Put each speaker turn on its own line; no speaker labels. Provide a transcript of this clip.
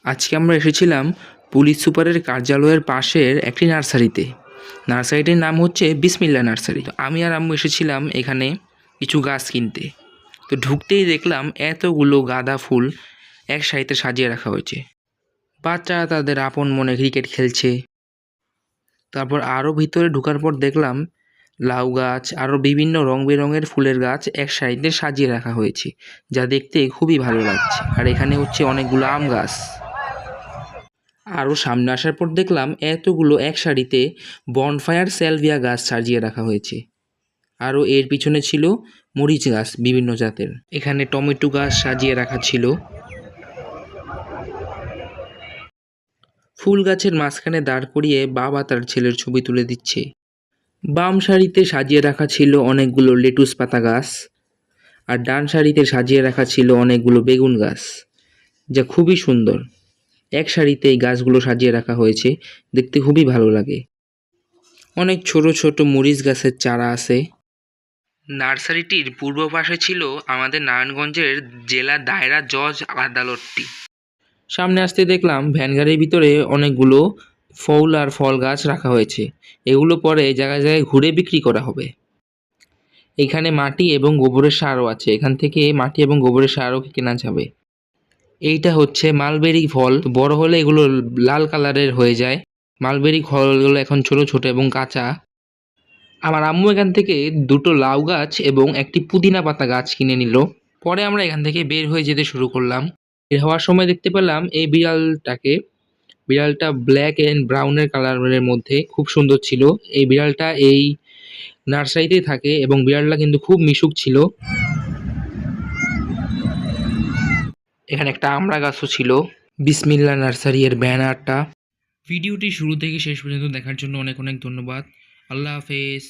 আজকে আমরা এসেছিলাম পুলিশ সুপারের কার্যালয়ের পাশের একটি নার্সারিতে। নার্সারিটির নাম হচ্ছে বিসমিল্লা নার্সারি। তো আমি আর আম্মু এসেছিলাম এখানে কিছু গাছ কিনতে। তো ঢুকতেই দেখলাম এতগুলো গাঁদা ফুল এক সারিতে সাজিয়ে রাখা হয়েছে। বাচ্চারা তাদের আপন মনে ক্রিকেট খেলছে। তারপর আরও ভিতরে ঢোকার পর দেখলাম লাউ গাছ আরও বিভিন্ন রং বেরঙের ফুলের গাছ এক সারিতে সাজিয়ে রাখা হয়েছে, যা দেখতে খুবই ভালো লাগছে। আর এখানে হচ্ছে অনেকগুলো আম গাছ। আরও সামনে আসার পর দেখলাম এতগুলো এক সারিতে বনফায়ার স্যালভিয়া গাছ সাজিয়ে রাখা হয়েছে। আরও এর পিছনে ছিল মরিচ গাছ বিভিন্ন জাতের। এখানে টমেটো গাছ সাজিয়ে রাখা ছিল। ফুল গাছের মাঝখানে দাঁড় করিয়ে বাবা তার ছেলের ছবি তুলে দিচ্ছে। বাম সারিতে সাজিয়ে রাখা ছিল অনেকগুলো লেটুস পাতা গাছ, আর ডান সারিতে সাজিয়ে রাখা ছিল অনেকগুলো বেগুন গাছ, যা খুবই সুন্দর। এক সারিতে এই গাছগুলো সাজিয়ে রাখা হয়েছে, দেখতে খুবই ভালো লাগে। অনেক ছোট ছোট মরিচ গাছের চারা আছে। নার্সারিটির পূর্ব পাশে ছিল আমাদের নারায়ণগঞ্জের জেলা দায়রা জজ আদালতটি। সামনে আসতে দেখলাম ভ্যান গাড়ির ভিতরে অনেকগুলো ফুল আর ফল গাছ রাখা হয়েছে। এগুলো পরে জায়গায় জায়গায় ঘুরে বিক্রি করা হবে। এখানে মাটি এবং গোবরের সারও আছে, এখান থেকে মাটি এবং গোবরের সারও কেনা যাবে। এইটা হচ্ছে মালবেরি ফল, বড় হলে এগুলো লাল কালারের হয়ে যায়। মালবেরি ফলগুলো এখন ছোট ছোট এবং কাঁচা। আমার আম্মু এখান থেকে দুটো লাউ গাছ এবং একটি পুদিনা পাতা গাছ কিনে নিল। পরে আমরা এখান থেকে বের হয়ে যেতে শুরু করলাম। বের হওয়ার সময় দেখতে পেলাম এই বিড়ালটাকে। বিড়ালটা ব্ল্যাক অ্যান্ড ব্রাউনের কালারের মধ্যে খুব সুন্দর ছিল। এই বিড়ালটা এই নার্সারিতেই থাকে এবং বিড়ালটা কিন্তু খুব মিশুক ছিল। এখানে একটা আমড়া গাছও ছিল। বিসমিল্লা নার্সারি এর ব্যানারটা। ভিডিওটি শুরু থেকে শেষ পর্যন্ত দেখার জন্য অনেক অনেক ধন্যবাদ। আল্লাহ হাফেজ।